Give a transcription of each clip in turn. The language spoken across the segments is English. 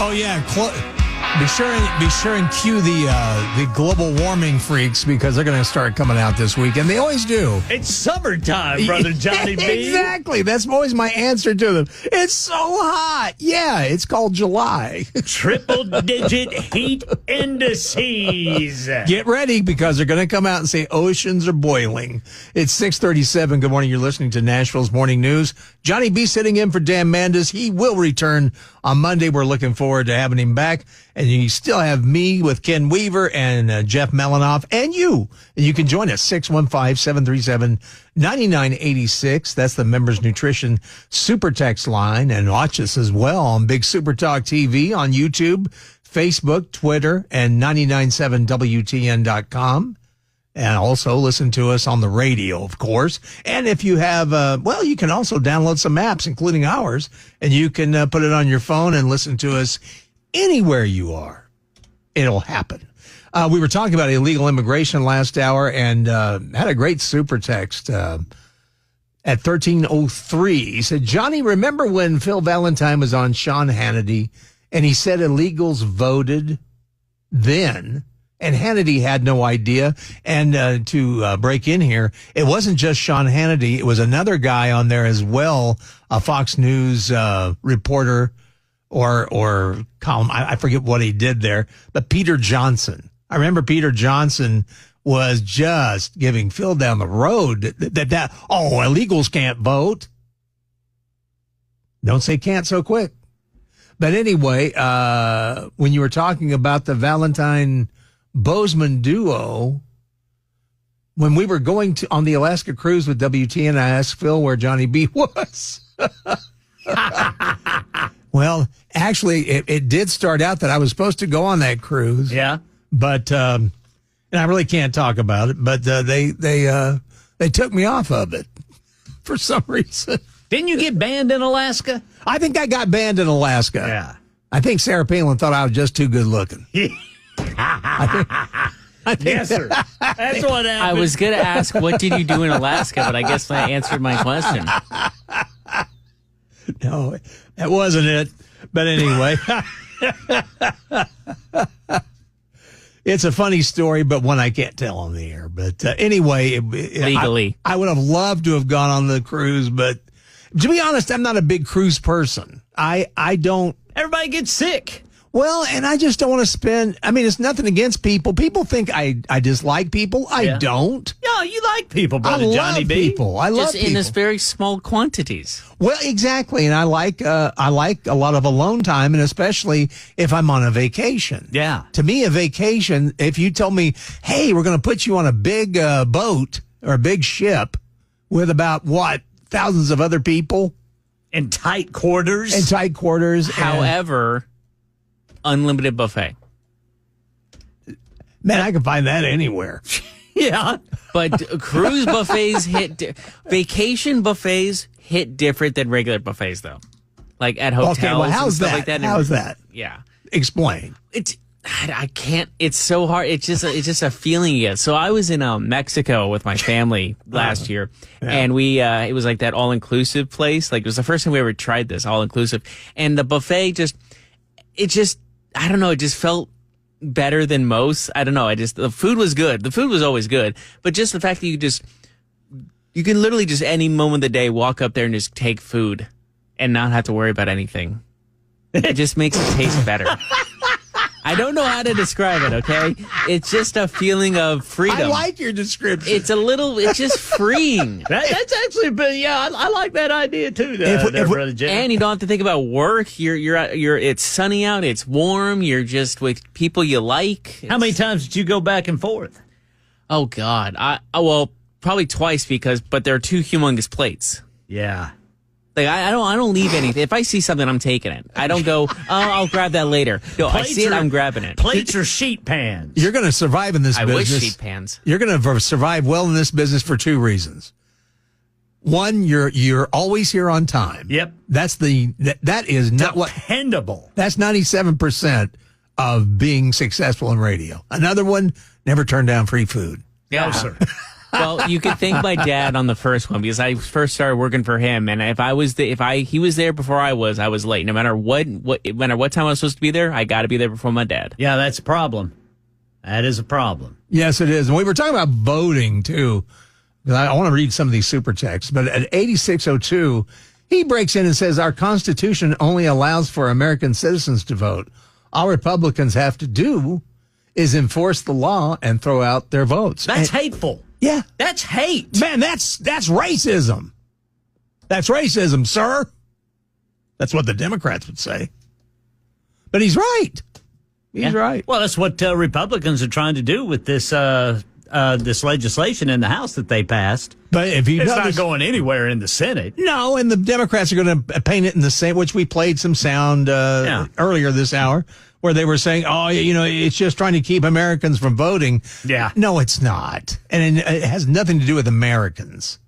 Oh, yeah. Be sure and cue the global warming freaks because they're going to start coming out this week, and they always do. It's summertime, Brother Johnny B. Exactly. That's always my answer to them. It's so hot. Yeah, it's called July. Triple-digit heat indices. Get ready because they're going to come out and say oceans are boiling. It's 6:37. Good morning. You're listening to Nashville's Morning News. Johnny B sitting in for Dan Mandis. He will return on Monday. We're looking forward to having him back. And you still have me with Ken Weaver and Jeff Melanoff and you. And you can join us, 615-737-9986. That's the Members Nutrition Super Text line. And watch us as well on Big Super Talk TV on YouTube, Facebook, Twitter, and 997WTN.com. And also listen to us on the radio, of course. And if you have, you can also download some apps, including ours, and you can put it on your phone and listen to us anywhere you are. It'll happen. We were talking about illegal immigration last hour and had a great super text at 13:03. He said, Johnny, remember when Phil Valentine was on Sean Hannity and he said illegals voted then? And Hannity had no idea. And to break in here, it wasn't just Sean Hannity. It was another guy on there as well, a Fox News reporter or column. I forget what he did there. But Peter Johnson. I remember Peter Johnson was just giving Phil down the road that illegals can't vote. Don't say can't so quick. But anyway, when you were talking about the Valentine Bozeman duo, when we were going on the Alaska cruise with WTN, I asked Phil where Johnny B was. Well, actually, it did start out that I was supposed to go on that cruise. Yeah. But, and I really can't talk about it, but they took me off of it for some reason. Didn't you get banned in Alaska? I think I got banned in Alaska. Yeah. I think Sarah Palin thought I was just too good looking. I think yes, sir. That's what happened. I was going to ask, what did you do in Alaska? But I guess that answered my question. No, that wasn't it. But anyway, it's a funny story, but one I can't tell on the air. But anyway, legally, I would have loved to have gone on the cruise, but to be honest, I'm not a big cruise person. I don't. Everybody gets sick. Well, and I just don't want to spend. I mean, it's nothing against people. People think I dislike people. I don't. No, you like people, Brother I Johnny love B. people. I love just people. in this very small quantities. Well, exactly, and I like a lot of alone time, and especially if I'm on a vacation. Yeah. To me, a vacation. If you tell me, hey, we're going to put you on a big boat or a big ship with about thousands of other people in tight quarters. However, unlimited buffet. Man, I can find that anywhere. Yeah. But cruise buffets vacation buffets hit different than regular buffets, though. Like at hotels. Okay, well, how's and stuff that? like that. How's that? Yeah. Explain. I can't. It's so hard. It's just a feeling you get. So I was in Mexico with my family last year, and we it was like that all inclusive place. Like it was the first time we ever tried this all inclusive, and the buffet I don't know. It just felt better than most. I don't know. The food was good. The food was always good, but just the fact that you can literally just any moment of the day walk up there and just take food and not have to worry about anything. It just makes it taste better. I don't know how to describe it, okay? It's just a feeling of freedom. I like your description. It's just freeing. That's actually, I like that idea too, Brother Jim. And you don't have to think about work. It's sunny out, it's warm, you're just with people you like. How many times did you go back and forth? Oh, God. Probably twice but there are two humongous plates. Yeah. Like I don't leave anything. If I see something, I'm taking it. I don't go, I'll grab that later. No, I see it, I'm grabbing it. Plates or sheet pans? You're going to survive in this business. I wish sheet pans. You're going to survive well in this business for two reasons. One, you're always here on time. Yep. That is not dependable. That's 97% of being successful in radio. Another one, never turn down free food. No, sir. Well, you could thank my dad on the first one because I first started working for him, and he was there before I was late. No matter what time I was supposed to be there, I got to be there before my dad. Yeah, that's a problem. That is a problem. Yes, it is. And we were talking about voting, too. I want to read some of these super texts, but at 8602, he breaks in and says, our Constitution only allows for American citizens to vote. All Republicans have to do is enforce the law and throw out their votes. That's hateful. Yeah. That's hate. Man, that's racism. That's racism, sir. That's what the Democrats would say. But he's right. He's right. Well, that's what Republicans are trying to do with this this legislation in the House that they passed. But if you it's notice, not going anywhere in the Senate. No, and the Democrats are going to paint it in the same, which we played some sound earlier this hour, where they were saying, oh, it's just trying to keep Americans from voting. Yeah. No, it's not. And it has nothing to do with Americans.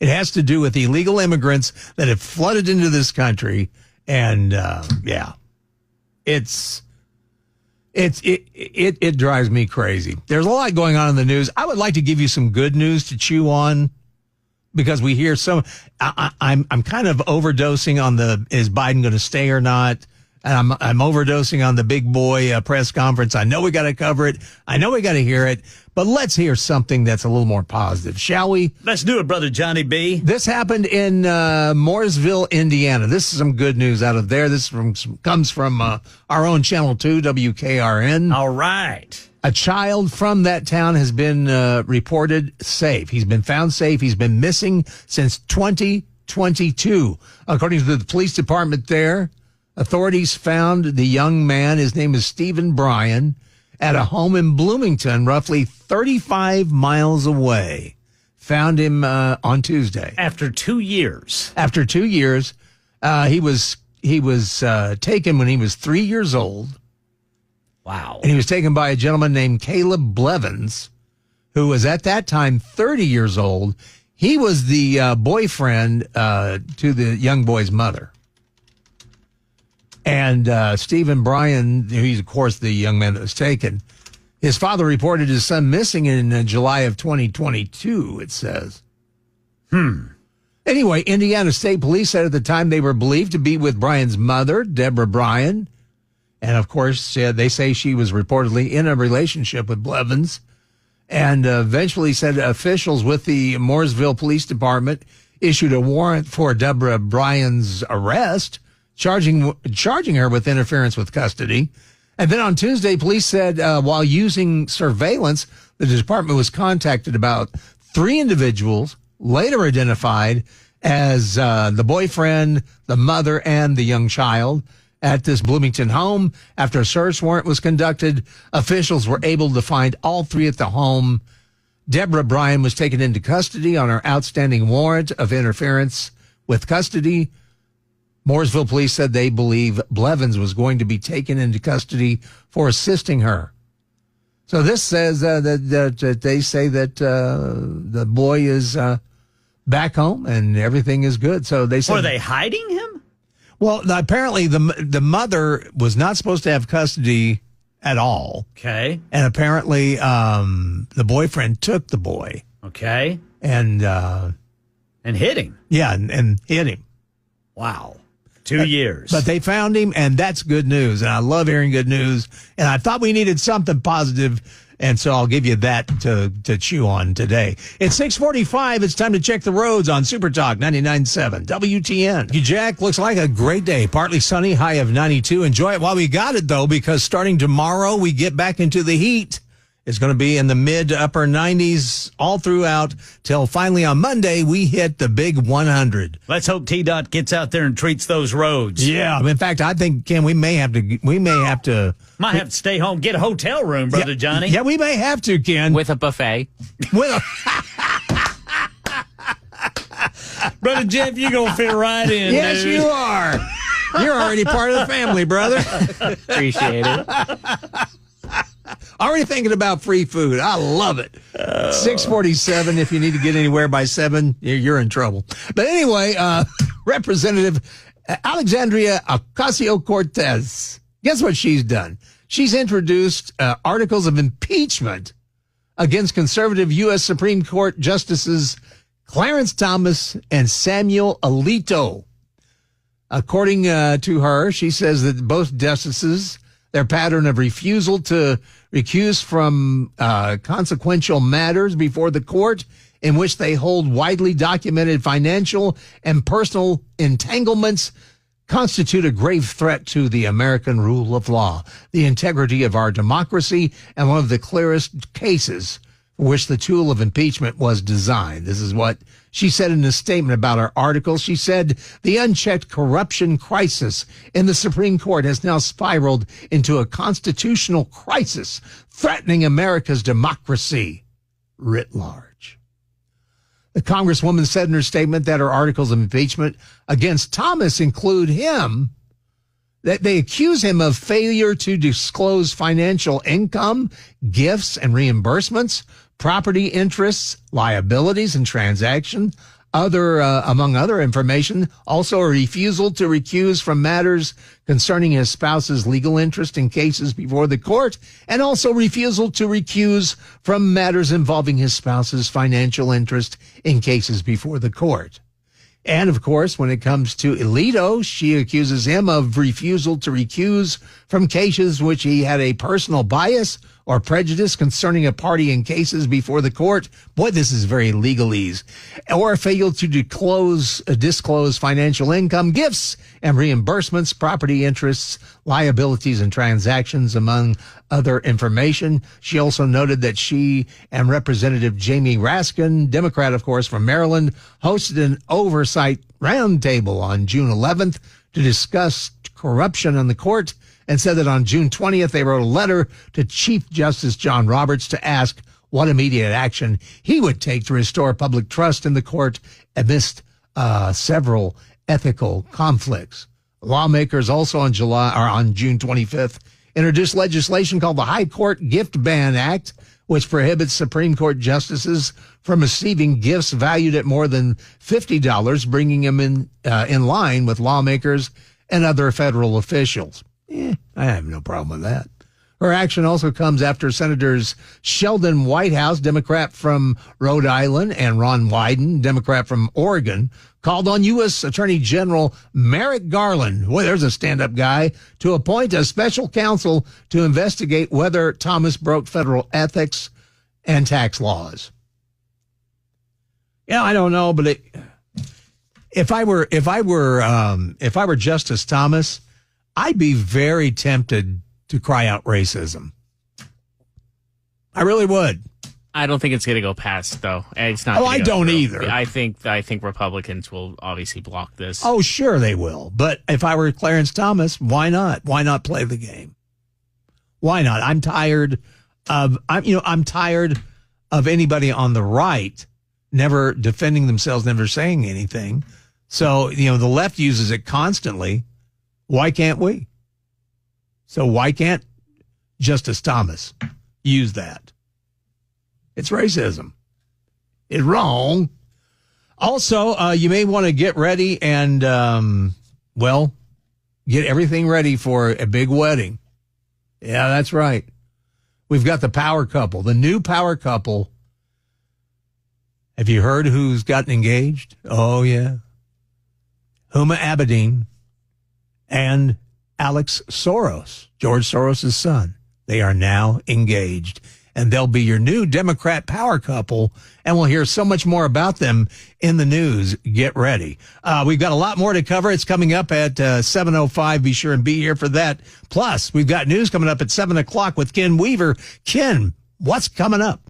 It has to do with illegal immigrants that have flooded into this country. And, it drives me crazy. There's a lot going on in the news. I would like to give you some good news to chew on because we hear I'm kind of overdosing on is Biden going to stay or not? And I'm overdosing on the big boy press conference. I know we got to cover it. I know we got to hear it. But let's hear something that's a little more positive, shall we? Let's do it, Brother Johnny B. This happened in Mooresville, Indiana. This is some good news out of there. This comes from our own Channel 2, WKRN. All right. A child from that town has been reported safe. He's been found safe. He's been missing since 2022. According to the police department there, authorities found the young man, his name is Stephen Bryan, at a home in Bloomington, roughly 35 miles away. Found him on Tuesday. After 2 years. After 2 years, he was taken when he was 3 years old. Wow. And he was taken by a gentleman named Caleb Blevins, who was at that time 30 years old. He was the boyfriend to the young boy's mother. And Stephen Bryan, he's, of course, the young man that was taken. His father reported his son missing in July of 2022, it says. Anyway, Indiana State Police said at the time they were believed to be with Bryan's mother, Deborah Bryan. And, of course, they say she was reportedly in a relationship with Blevins. And eventually said officials with the Mooresville Police Department issued a warrant for Deborah Bryan's arrest, charging her with interference with custody. And then on Tuesday, police said while using surveillance, the department was contacted about 3 individuals, later identified as the boyfriend, the mother, and the young child at this Bloomington home. After a search warrant was conducted, officials were able to find all 3 at the home. Deborah Bryan was taken into custody on her outstanding warrant of interference with custody. Mooresville police said they believe Blevins was going to be taken into custody for assisting her. So this says that they say that the boy is back home and everything is good. So they said, were they hiding him? Well, apparently the mother was not supposed to have custody at all. Okay. And apparently the boyfriend took the boy. Okay. And hit him. Yeah, and hit him. Wow. 2 years. But they found him, and that's good news. And I love hearing good news. And I thought we needed something positive, and so I'll give you that to chew on today. It's 6:45. It's time to check the roads on Super Talk 99.7 WTN. Thank you, Jack. Looks like a great day. Partly sunny, high of 92. Enjoy it while we got it, though, because starting tomorrow, we get back into the heat. It's going to be in the mid to upper 90s all throughout till finally on Monday we hit the big 100. Let's hope T-Dot gets out there and treats those roads. Yeah. In fact, I think, Ken, we may have to might have to stay home, get a hotel room, Brother Johnny. Yeah, we may have to, Ken. With a buffet. Brother Jeff, you're going to fit right in, Yes, dude. you are. You're already part of the family, brother. Appreciate it. Already thinking about free food. I love it. 6:47. If you need to get anywhere by 7, you're in trouble. But anyway, Representative Alexandria Ocasio-Cortez, guess what she's done? She's introduced articles of impeachment against conservative U.S. Supreme Court Justices Clarence Thomas and Samuel Alito. According to her, she says that both justices, their pattern of refusal to recuse from consequential matters before the court in which they hold widely documented financial and personal entanglements constitute a grave threat to the American rule of law, the integrity of our democracy, and one of the clearest cases for which the tool of impeachment was designed. This is what she said in a statement about her article. She said, the unchecked corruption crisis in the Supreme Court has now spiraled into a constitutional crisis, threatening America's democracy writ large. The Congresswoman said in her statement that her articles of impeachment against Thomas include him, that they accuse him of failure to disclose financial income, gifts and reimbursements, property interests, liabilities and transactions, among other information, also a refusal to recuse from matters concerning his spouse's legal interest in cases before the court, and also refusal to recuse from matters involving his spouse's financial interest in cases before the court. And, of course, when it comes to Alito, she accuses him of refusal to recuse from cases which he had a personal bias or prejudice concerning a party in cases before the court. Boy, this is very legalese. Or failed to disclose financial income, gifts and reimbursements, property interests, liabilities and transactions, among other information. She also noted that she and Representative Jamie Raskin, Democrat, of course, from Maryland, hosted an oversight roundtable on June 11th to discuss corruption in the court, and said that on June 20th, they wrote a letter to Chief Justice John Roberts to ask what immediate action he would take to restore public trust in the court amidst several ethical conflicts. Lawmakers also on June 25th introduced legislation called the High Court Gift Ban Act, which prohibits Supreme Court justices from receiving gifts valued at more than $50, bringing them in line with lawmakers and other federal officials. I have no problem with that. Her action also comes after Senators Sheldon Whitehouse, Democrat from Rhode Island, and Ron Wyden, Democrat from Oregon, called on U.S. Attorney General Merrick Garland, boy, there's a stand-up guy, to appoint a special counsel to investigate whether Thomas broke federal ethics and tax laws. Yeah, I don't know, but if I were Justice Thomas, I'd be very tempted to cry out racism. I really would. I don't think it's going to go past, though. It's not. Oh, I don't either. I think Republicans will obviously block this. Oh, sure they will. But if I were Clarence Thomas, why not? Why not play the game? Why not? I'm tired of anybody on the right never defending themselves, never saying anything. So, the left uses it constantly. Why can't we? So why can't Justice Thomas use that? It's racism. It's wrong. Also, you may want to get ready and, get everything ready for a big wedding. Yeah, that's right. We've got the power couple, the new power couple. Have you heard who's gotten engaged? Oh, yeah. Huma Abedin and Alex Soros, George Soros' son. They are now engaged, and they'll be your new Democrat power couple, and we'll hear so much more about them in the news. Get ready. We've got a lot more to cover. It's coming up at 7:05. Be sure and be here for that. Plus, we've got news coming up at 7 o'clock with Ken Weaver. Ken, what's coming up?